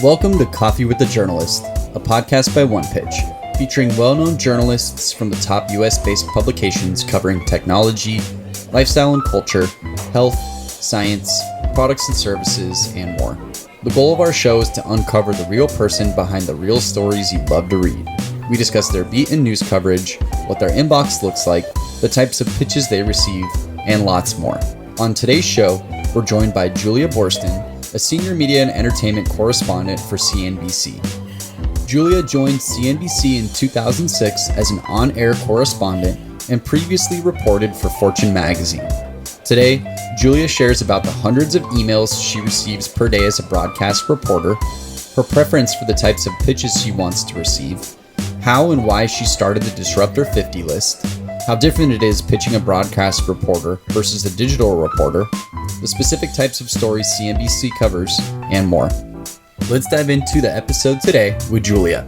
Welcome to Coffee with the Journalist, a podcast by One Pitch, featuring well-known journalists from the top US-based publications covering technology, lifestyle and culture, health, science, products and services, and more. The goal of our show is to uncover the real person behind the real stories you love to read. We discuss their beat and news coverage, what their inbox looks like, the types of pitches they receive, and lots more. On today's show, we're joined by Julia Boorstin, a Senior Media and Entertainment Correspondent for CNBC. Julia joined CNBC in 2006 as an on-air correspondent and previously reported for Fortune magazine. Today, Julia shares about the hundreds of emails she receives per day as a broadcast reporter, her preference for the types of pitches she wants to receive, how and why she started the Disruptor 50 list, how different it is pitching a broadcast reporter versus a digital reporter, the specific types of stories CNBC covers, and more. Let's dive into the episode today with Julia.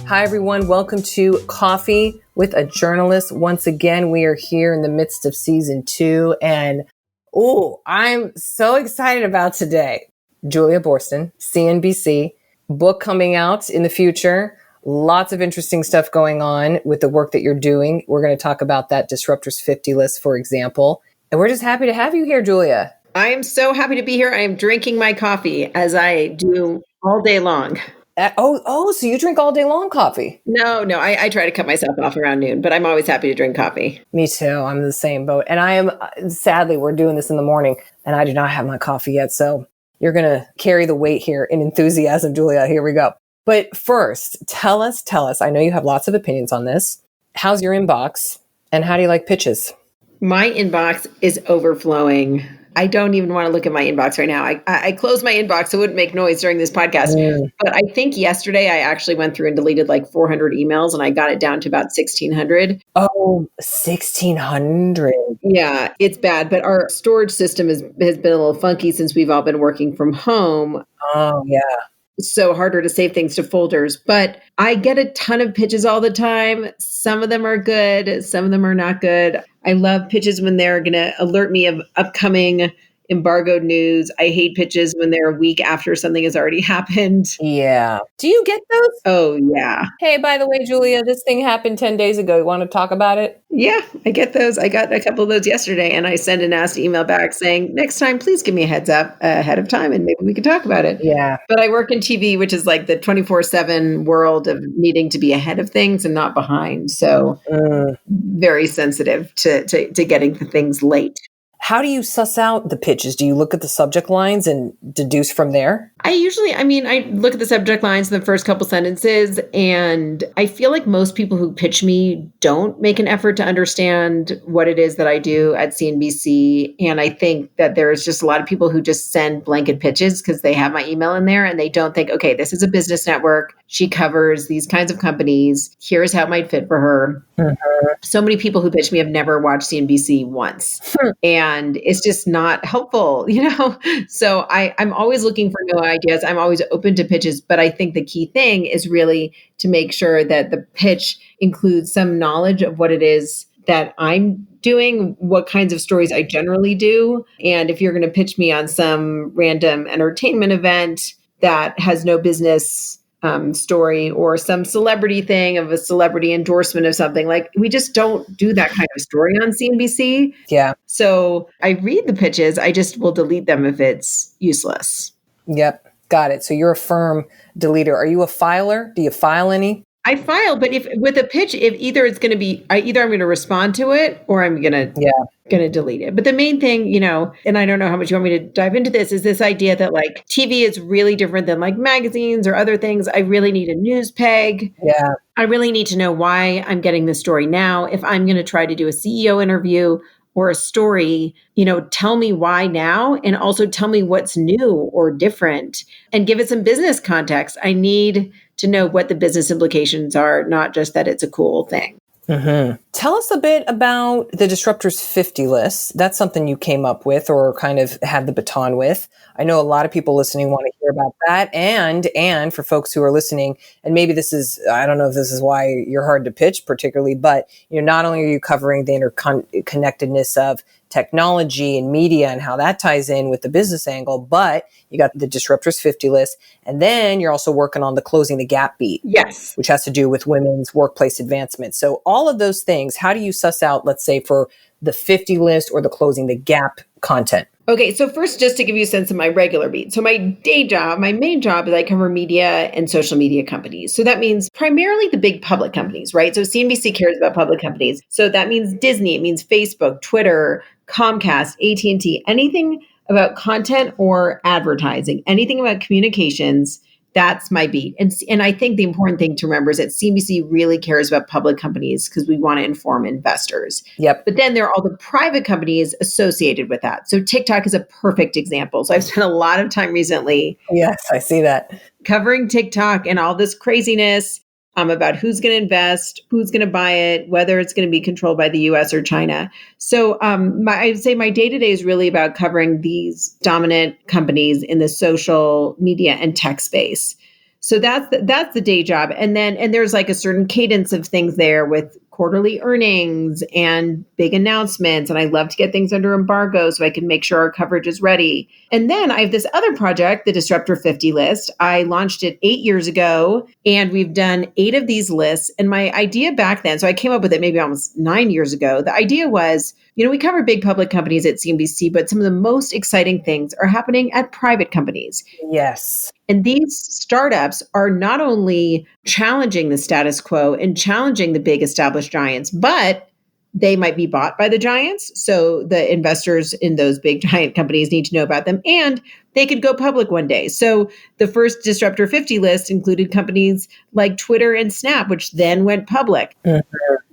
Hi, everyone. Welcome to Coffee with a Journalist. Once again, we are here in the midst of season 2, and I'm so excited about today. Julia Boorstin, CNBC, book coming out in the future. Lots of interesting stuff going on with the work that you're doing. We're going to talk about that Disruptors 50 list, for example. And we're just happy to have you here, Julia. I am so happy to be here. I am drinking my coffee as I do all day long. So you drink all day long coffee? No, I try to cut myself off around noon, but I'm always happy to drink coffee. Me too. I'm in the same boat. And I am, sadly, we're doing this in the morning and I do not have my coffee yet. So you're going to carry the weight here in enthusiasm, Julia. Here we go. But first, tell us, I know you have lots of opinions on this. How's your inbox and how do you like pitches? My inbox is overflowing. I don't even want to look at my inbox right now. I closed my inbox so it wouldn't make noise during this podcast. But I think yesterday I actually went through and deleted like 400 emails and I got it down to about 1,600. Oh, 1,600. Yeah, it's bad. But our storage system has been a little funky since we've all been working from home. Oh, yeah. So harder to save things to folders, but I get a ton of pitches all the time. Some of them are good. Some of them are not good. I love pitches when they're going to alert me of upcoming embargoed news. I hate pitches when they're a week after something has already happened. Yeah. Do you get those? Oh, yeah. Hey, by the way, Julia, this thing happened 10 days ago. You want to talk about it? Yeah, I get those. I got a couple of those yesterday and I send a nasty email back saying, next time, please give me a heads up ahead of time and maybe we can talk about it. Yeah. But I work in TV, which is like the 24/7 world of needing to be ahead of things and not behind. So very sensitive to getting the things late. How do you suss out the pitches? Do you look at the subject lines and deduce from there? I look at the subject lines in the first couple sentences, and I feel like most people who pitch me don't make an effort to understand what it is that I do at CNBC. And I think that there's just a lot of people who just send blanket pitches because they have my email in there and they don't think, okay, this is a business network. She covers these kinds of companies. Here's how it might fit for her. So many people who pitch me have never watched CNBC once. And it's just not helpful, So I'm always looking for new ideas. I'm always open to pitches. But I think the key thing is really to make sure that the pitch includes some knowledge of what it is that I'm doing, what kinds of stories I generally do. And if you're going to pitch me on some random entertainment event that has no business story or some celebrity thing of a celebrity endorsement of something, like we just don't do that kind of story on CNBC. Yeah. So I read the pitches. I just will delete them if it's useless. Yep. Got it. So you're a firm deleter. Are you a filer? Do you file any? I file, but if with a pitch, if either it's going to be, either I'm going to respond to it or I'm going to delete it. But the main thing, and I don't know how much you want me to dive into this, is this idea that like TV is really different than like magazines or other things. I really need a news peg. Yeah. I really need to know why I'm getting this story now. If I'm going to try to do a CEO interview or a story, tell me why now, and also tell me what's new or different and give it some business context. I need to know what the business implications are, not just that it's a cool thing. Mm-hmm. Tell us a bit about the Disruptors 50 list. That's something you came up with or kind of had the baton with. I know a lot of people listening want to hear about that. And for folks who are listening, and maybe this is, I don't know if this is why you're hard to pitch particularly, but not only are you covering the interconnectedness of technology and media and how that ties in with the business angle, but you got the Disruptors 50 list. And then you're also working on the Closing the Gap beat. Yes. Which has to do with women's workplace advancement. So all of those things, how do you suss out, let's say, for the 50 list or the Closing the Gap content? Okay, so first, just to give you a sense of my regular beat. So my day job, my main job is I cover media and social media companies. So that means primarily the big public companies, right? So CNBC cares about public companies. So that means Disney, it means Facebook, Twitter, Comcast, AT&T, anything about content or advertising, anything about communications. That's my beat. And I think the important thing to remember is that CNBC really cares about public companies because we want to inform investors. Yep. But then there are all the private companies associated with that. So TikTok is a perfect example. So I've spent a lot of time recently. Yes, I see that. Covering TikTok and all this craziness about who's going to invest, who's going to buy it, whether it's going to be controlled by the US or China. So I'd say my day-to-day is really about covering these dominant companies in the social media and tech space. So that's the day job. And there's like a certain cadence of things there with quarterly earnings and big announcements. And I love to get things under embargo so I can make sure our coverage is ready. And then I have this other project, the Disruptor 50 list. I launched it 8 years ago and we've done 8 of these lists. And my idea back then, so I came up with it maybe almost 9 years ago. The idea was, we cover big public companies at CNBC, but some of the most exciting things are happening at private companies. Yes. And these startups are not only challenging the status quo and challenging the big established giants, but they might be bought by the giants. So the investors in those big giant companies need to know about them and they could go public one day. So the first Disruptor 50 list included companies like Twitter and Snap, which then went public. Mm-hmm.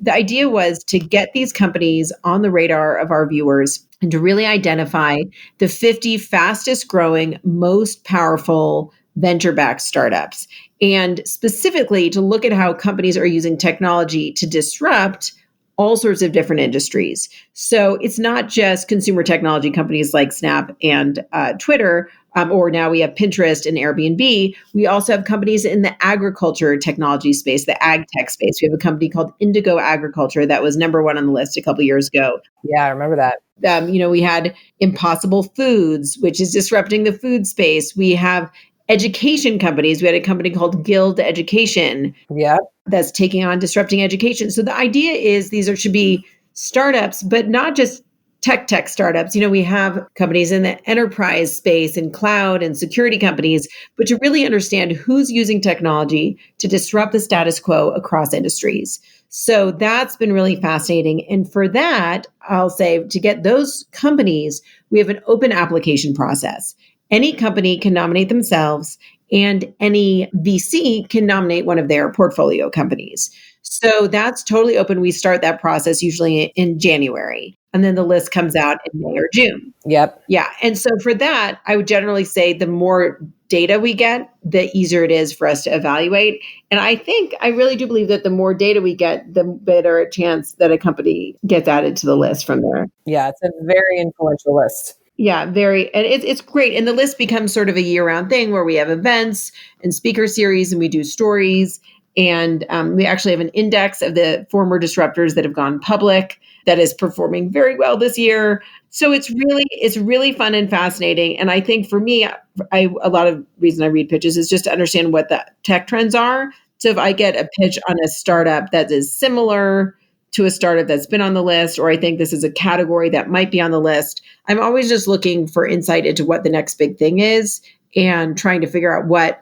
The idea was to get these companies on the radar of our viewers and to really identify the 50 fastest growing, most powerful venture-backed startups. And specifically to look at how companies are using technology to disrupt all sorts of different industries. So it's not just consumer technology companies like Snap and Twitter, or now we have Pinterest and Airbnb. We also have companies in the agriculture technology space, the ag tech space. We have a company called Indigo Agriculture that was number 1 on the list a couple of years ago. Yeah, I remember that. We had Impossible Foods, which is disrupting the food space. We have education companies. We had a company called Guild Education. Yep. That's taking on disrupting education. So the idea is should be startups, but not just tech startups. We have companies in the enterprise space and cloud and security companies, but to really understand who's using technology to disrupt the status quo across industries. So that's been really fascinating. And for that, I'll say to get those companies, we have an open application process. Any company can nominate themselves and any VC can nominate one of their portfolio companies. So that's totally open. We start that process usually in January, and then the list comes out in May or June. Yep. Yeah. And so for that, I would generally say the more data we get, the easier it is for us to evaluate. And I really do believe that the more data we get, the better a chance that a company gets added to the list from there. Yeah, it's a very influential list. Yeah, very. And it's great. And the list becomes sort of a year-round thing where we have events and speaker series and we do stories. And we actually have an index of the former disruptors that have gone public that is performing very well this year. So it's really fun and fascinating. And I think for me, a lot of reason I read pitches is just to understand what the tech trends are. So if I get a pitch on a startup that is similar to a startup that's been on the list, or I think this is a category that might be on the list, I'm always just looking for insight into what the next big thing is and trying to figure out what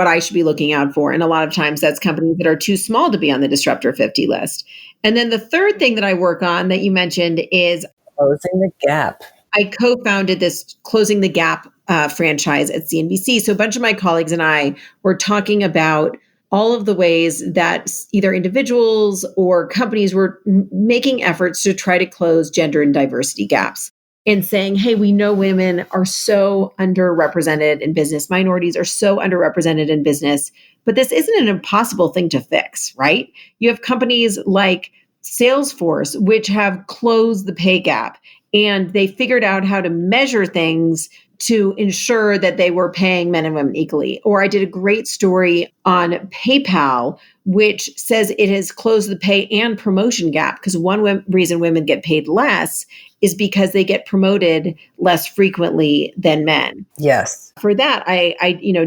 I should be looking out for. And a lot of times that's companies that are too small to be on the Disruptor 50 list. And then the third thing that I work on that you mentioned is Closing the Gap. I co-founded this Closing the Gap franchise at CNBC. So a bunch of my colleagues and I were talking about all of the ways that either individuals or companies were making efforts to try to close gender and diversity gaps and saying, hey, we know women are so underrepresented in business, minorities are so underrepresented in business, but this isn't an impossible thing to fix, right? You have companies like Salesforce, which have closed the pay gap, and they figured out how to measure things to ensure that they were paying men and women equally. Or I did a great story on PayPal, which says it has closed the pay and promotion gap, because one reason women get paid less is because they get promoted less frequently than men. Yes. For that, I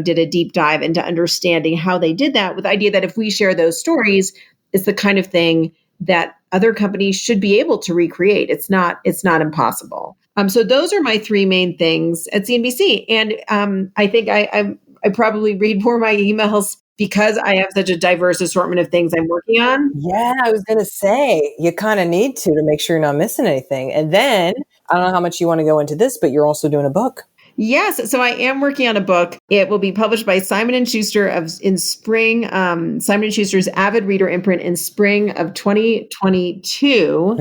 did a deep dive into understanding how they did that, with the idea that if we share those stories, it's the kind of thing that other companies should be able to recreate. It's not impossible. So those are my three main things at CNBC. And I think I probably read more of my emails because I have such a diverse assortment of things I'm working on. Yeah, I was going to say, you kind of need to make sure you're not missing anything. And then, I don't know how much you want to go into this, but you're also doing a book. Yes, so I am working on a book. It will be published by Simon & Schuster in spring. Simon & Schuster's Avid Reader imprint in spring of 2022,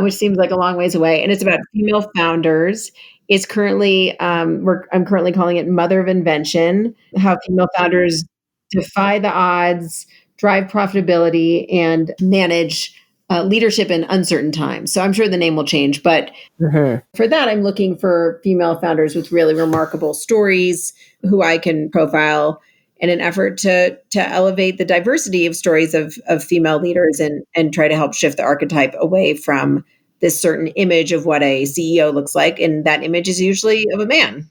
which seems like a long ways away. And it's about female founders. It's currently, I'm currently calling it Mother of Invention: How Female Founders Defy the Odds, Drive Profitability, and Manage Leadership in Uncertain Times. So I'm sure the name will change, but for that, I'm looking for female founders with really remarkable stories who I can profile in an effort to elevate the diversity of stories of female leaders and try to help shift the archetype away from this certain image of what a CEO looks like. And that image is usually of a man.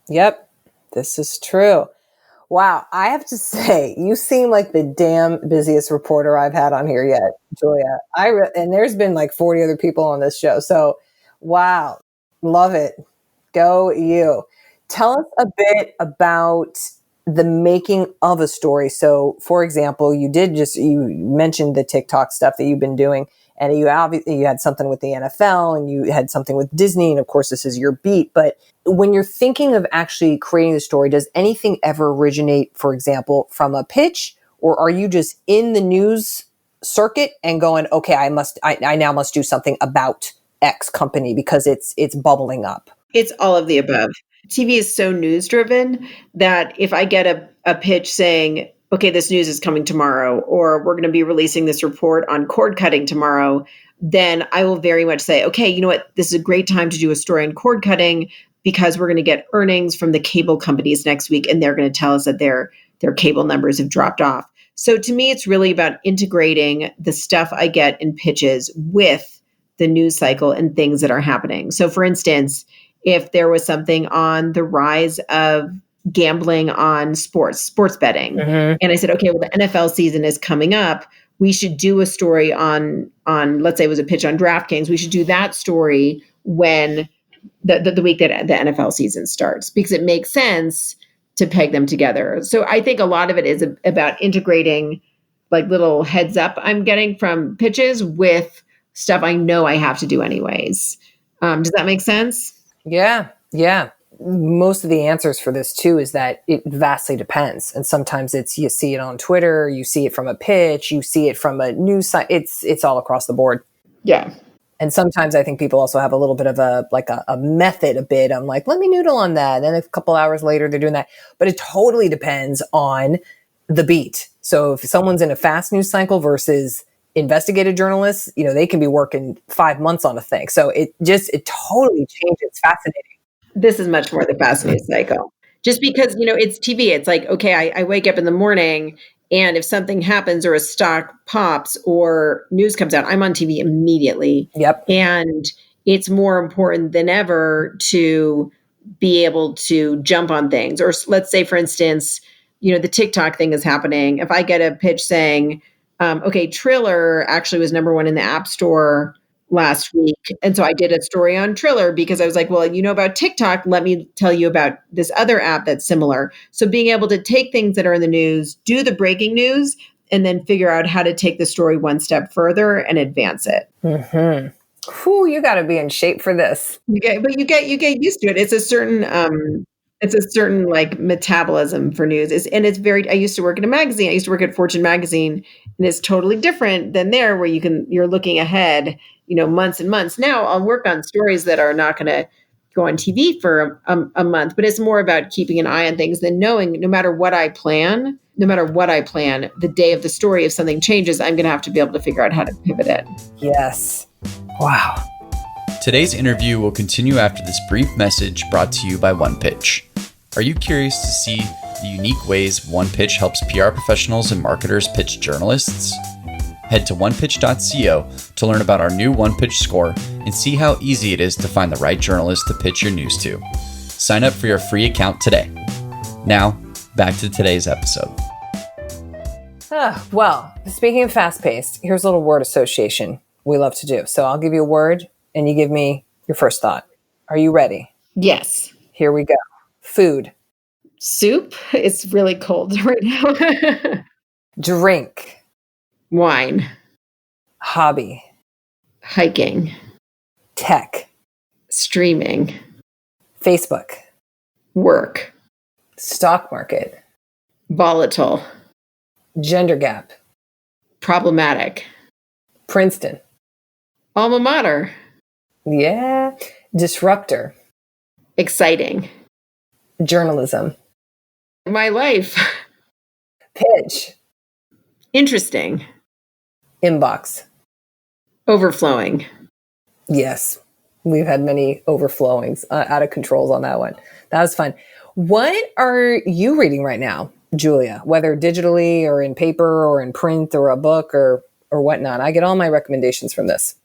Yep, this is true. Wow, I have to say, you seem like the damn busiest reporter I've had on here yet, Julia. And there's been like 40 other people on this show. So, wow, love it. Go you. Tell us a bit about the making of a story. So, for example, you mentioned the TikTok stuff that you've been doing, and you had something with the NFL, and you had something with Disney, and of course, this is your beat. But when you're thinking of actually creating the story, does anything ever originate, for example, from a pitch, or are you just in the news circuit and going, okay, I now must do something about X company because it's bubbling up? It's all of the above. TV is so news driven that if I get a pitch saying, okay, this news is coming tomorrow, or we're going to be releasing this report on cord cutting tomorrow, then I will very much say, okay, you know what? This is a great time to do a story on cord cutting because we're going to get earnings from the cable companies next week, and they're going to tell us that their cable numbers have dropped off. So to me, it's really about integrating the stuff I get in pitches with the news cycle and things that are happening. So for instance, if there was something on the rise of gambling on sports betting, and I said, okay, well, the NFL season is coming up. We should do a story on let's say it was a pitch on DraftKings. We should do that story when the week that the NFL season starts, because it makes sense to peg them together. So I think a lot of it is about integrating like little heads up I'm getting from pitches with stuff I know I have to do anyways. Does that make sense? Yeah. Most of the answers for this too is that it vastly depends. And sometimes you see it on Twitter, you see it from a pitch, you see it from a news site. It's all across the board. Yeah. And sometimes I think people also have a little bit of a method a bit. I'm like, let me noodle on that. And then a couple hours later, they're doing that. But it totally depends on the beat. So if someone's in a fast news cycle versus investigative journalists, they can be working 5 months on a thing. So it totally changes. It's fascinating. This is much more the fast news cycle. Just because, it's TV. It's like, okay, I wake up in the morning, and if something happens or a stock pops or news comes out, I'm on TV immediately. Yep. And it's more important than ever to be able to jump on things. Or let's say, for instance, the TikTok thing is happening. If I get a pitch saying, okay, Triller actually was number one in the App Store last week. And so I did a story on Triller because I was like, well, about TikTok, let me tell you about this other app that's similar. So being able to take things that are in the news, do the breaking news, and then figure out how to take the story one step further and advance it. Mm-hmm. Whew, you got to be in shape for this. You get used to it. It's a certain like metabolism for news. I used to work in a magazine. I used to work at Fortune magazine, and it's totally different than there where you're looking ahead, months and months. Now I'll work on stories that are not going to go on TV for a month, but it's more about keeping an eye on things than knowing no matter what I plan, no matter what I plan, the day of the story, if something changes, I'm going to have to be able to figure out how to pivot it. Yes. Wow. Today's interview will continue after this brief message brought to you by OnePitch. Are you curious to see the unique ways OnePitch helps PR professionals and marketers pitch journalists? Head to onepitch.co to learn about our new OnePitch score and see how easy it is to find the right journalist to pitch your news to. Sign up for your free account today. Now, back to today's episode. Well, speaking of fast-paced, here's a little word association we love to do. So I'll give you a word and you give me your first thought. Are you ready? Yes. Here we go. Food. Soup. It's really cold right now. Drink. Wine. Hobby. Hiking. Tech. Streaming. Facebook. Work. Stock market. Volatile. Gender gap. Problematic. Princeton. Alma mater. Yeah. Disruptor. Exciting. Journalism. My life. Pitch. Interesting. Inbox. Overflowing. Yes. We've had many overflowings, out of controls on that one. That was fun. What are you reading right now, Julia? Whether digitally or in paper or in print or a book or whatnot. I get all my recommendations from this.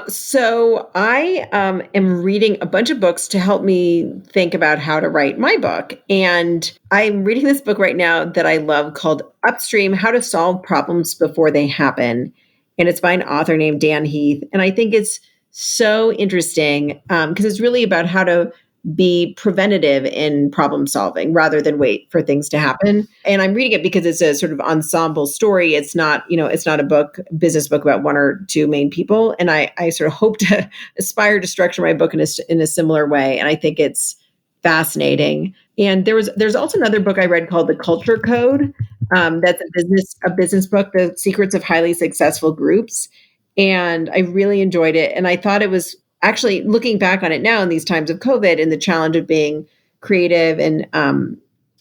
So I am reading a bunch of books to help me think about how to write my book. And I'm reading this book right now that I love called Upstream: How to Solve Problems Before They Happen. And it's by an author named Dan Heath. And I think it's so interesting because it's really about how to be preventative in problem solving rather than wait for things to happen. And I'm reading it because it's a sort of ensemble story. It's not, it's not a business book about one or two main people. And I sort of hope to aspire to structure my book in a similar way. And I think it's fascinating. And there's also another book I read called The Culture Code. That's a business book, The Secrets of Highly Successful Groups. And I really enjoyed it. And I thought it was actually, looking back on it now in these times of COVID and the challenge of being creative and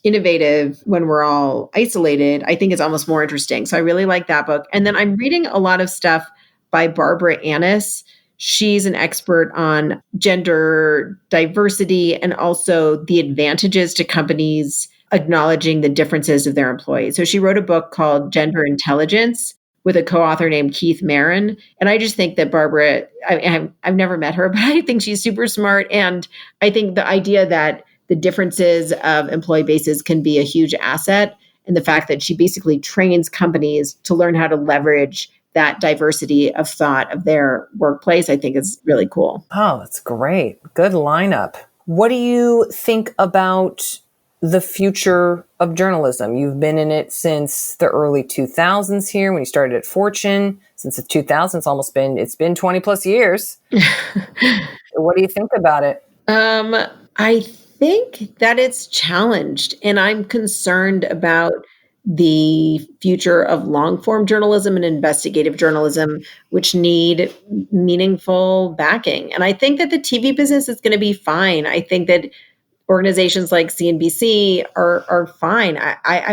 innovative when we're all isolated, I think it's almost more interesting. So I really like that book. And then I'm reading a lot of stuff by Barbara Annis. She's an expert on gender diversity and also the advantages to companies acknowledging the differences of their employees. So she wrote a book called Gender Intelligence with a co-author named Keith Marin. And I just think that Barbara, I've never met her, but I think she's super smart. And I think the idea that the differences of employee bases can be a huge asset, and the fact that she basically trains companies to learn how to leverage that diversity of thought of their workplace, I think is really cool. Oh, that's great. Good lineup. What do you think about the future of journalism? You've been in it since the early 2000s here when you started at Fortune. Since the 2000s, it's been 20 plus years. What do you think about it? I think that it's challenged, and I'm concerned about the future of long form journalism and investigative journalism, which need meaningful backing. And I think that the TV business is going to be fine. I think that organizations like CNBC are fine.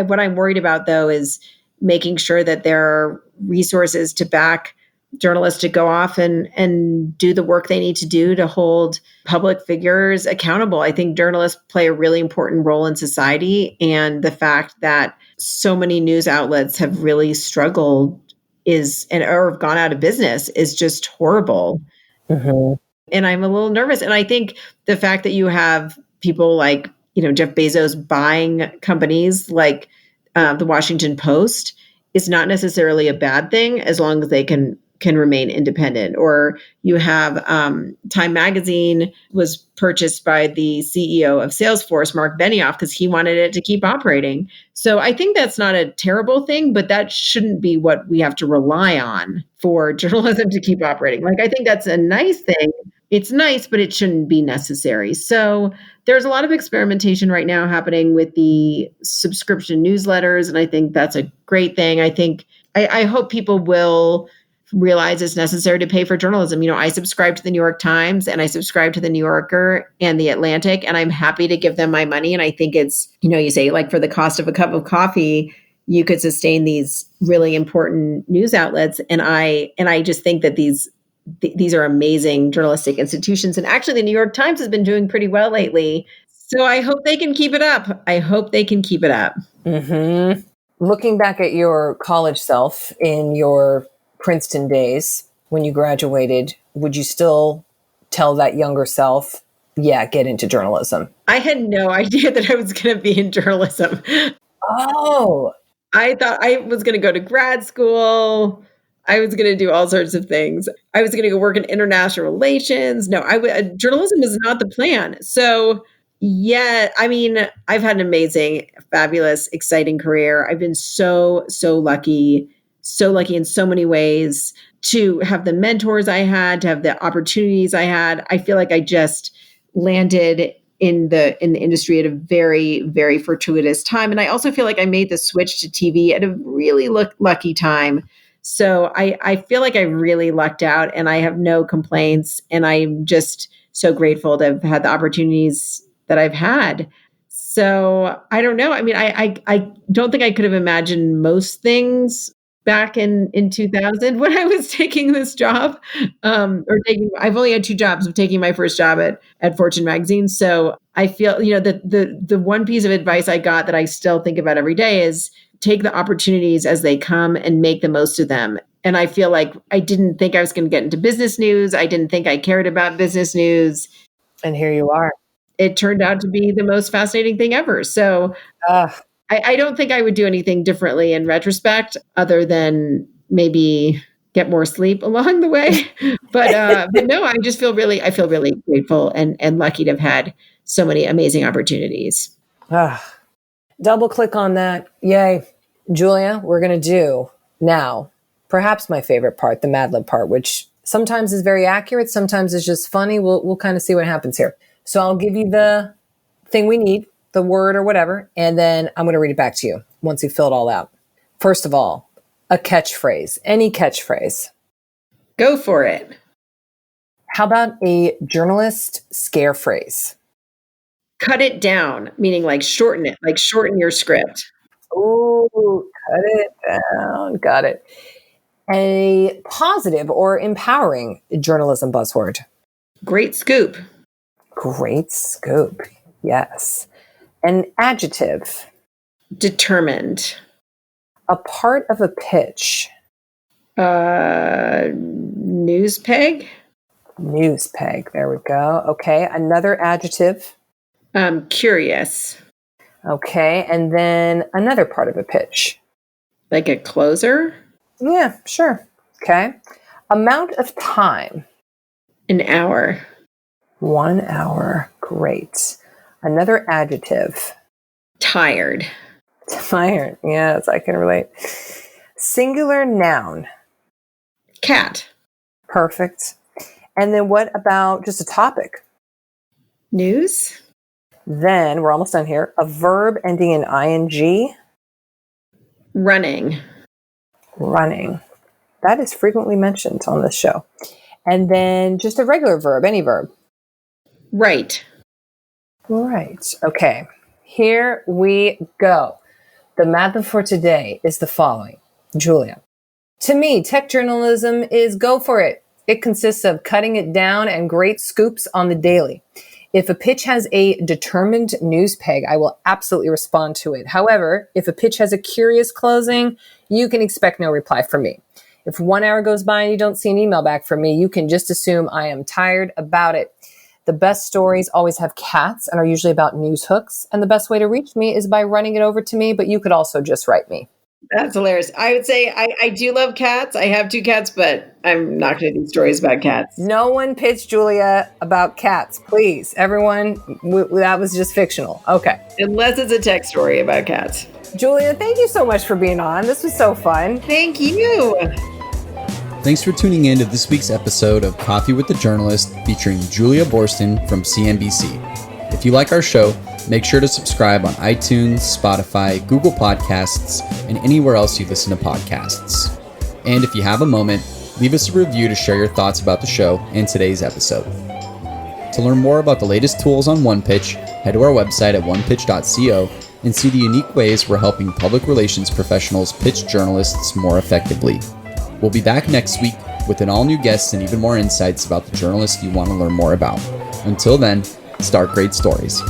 What I'm worried about, though, is making sure that there are resources to back journalists to go off and do the work they need to do to hold public figures accountable. I think journalists play a really important role in society, and the fact that so many news outlets have really struggled or have gone out of business is just horrible. Mm-hmm. And I'm a little nervous. And I think the fact that you have people like, Jeff Bezos buying companies like the Washington Post is not necessarily a bad thing as long as they can remain independent. Or you have Time Magazine was purchased by the CEO of Salesforce, Mark Benioff, because he wanted it to keep operating. So I think that's not a terrible thing, but that shouldn't be what we have to rely on for journalism to keep operating. Like, I think that's a nice thing. It's nice, but it shouldn't be necessary. So there's a lot of experimentation right now happening with the subscription newsletters, and I think that's a great thing. I hope people will realize it's necessary to pay for journalism. I subscribe to the New York Times and I subscribe to the New Yorker and the Atlantic, and I'm happy to give them my money. And I think it's, you say like for the cost of a cup of coffee, you could sustain these really important news outlets. And I just think that these are amazing journalistic institutions. And actually the New York Times has been doing pretty well lately. So I hope they can keep it up. Mm-hmm. Looking back at your college self in your Princeton days, when you graduated, would you still tell that younger self, yeah, get into journalism? I had no idea that I was going to be in journalism. Oh. I thought I was going to go to grad school. I was going to do all sorts of things. I was going to go work in international relations. No, journalism was not the plan. So yeah, I've had an amazing, fabulous, exciting career. I've been so lucky in so many ways to have the mentors I had, to have the opportunities I had. I feel like I just landed in the industry at a very, very fortuitous time. And I also feel like I made the switch to TV at a really lucky time. So I feel like I really lucked out and I have no complaints. And I'm just so grateful to have had the opportunities that I've had. So I don't know. I don't think I could have imagined most things back in 2000 when I was taking this job, I've only had 2 jobs of taking my first job at Fortune magazine. So I feel, that the one piece of advice I got that I still think about every day is take the opportunities as they come and make the most of them. And I feel like I didn't think I was going to get into business news. I didn't think I cared about business news. And here you are. It turned out to be the most fascinating thing ever. So I don't think I would do anything differently in retrospect, other than maybe get more sleep along the way. But no, I feel really grateful and lucky to have had so many amazing opportunities. Double click on that. Yay. Julia, we're going to do now, perhaps my favorite part, the Mad Lib part, which sometimes is very accurate. Sometimes it's just funny. We'll kind of see what happens here. So I'll give you the thing we need, the word or whatever, and then I'm going to read it back to you once you fill it all out. First of all, a catchphrase, any catchphrase. Go for it. How about a journalist scare phrase? Cut it down, meaning like shorten it, like shorten your script. Ooh, cut it down. Got it. A positive or empowering journalism buzzword. Great scoop. Great scoop. Yes. An adjective. Determined. A part of a pitch. News peg. News peg. There we go. Okay. Another adjective. Curious. Okay. And then another part of a pitch. Like a closer? Yeah, sure. Okay. Amount of time. An hour. 1 hour. Great. Another adjective. Tired. Tired. Yes, I can relate. Singular noun. Cat. Perfect. And then what about just a topic? News. Then we're almost done here. A verb ending in ing. Running. Running. That is frequently mentioned on this show. And then just a regular verb, any verb. Right. Right. Okay. Here we go. The Mad Lib for today is the following. Julia. To me, tech journalism is go for it. It consists of cutting it down and great scoops on the daily. If a pitch has a determined news peg, I will absolutely respond to it. However, if a pitch has a curious closing, you can expect no reply from me. If 1 hour goes by and you don't see an email back from me, you can just assume I am tired about it. The best stories always have cats and are usually about news hooks. And the best way to reach me is by running it over to me, but you could also just write me. That's hilarious. I would say I do love cats. I have 2 cats, but I'm not going to do stories about cats. No one pitch Julia about cats, please. Everyone, that was just fictional. Okay. Unless it's a tech story about cats. Julia, thank you so much for being on. This was so fun. Thank you. Thanks for tuning in to this week's episode of Coffee with the Journalist featuring Julia Boorstin from CNBC. If you like our show, make sure to subscribe on iTunes, Spotify, Google Podcasts, and anywhere else you listen to podcasts. And if you have a moment, Leave us a review to share your thoughts about the show and today's episode. To learn more about the latest tools on OnePitch, head to our website at onepitch.co and see the unique ways we're helping public relations professionals pitch journalists more effectively. We'll be back next week with an all-new guest and even more insights about the journalists you want to learn more about. Until then, start great stories.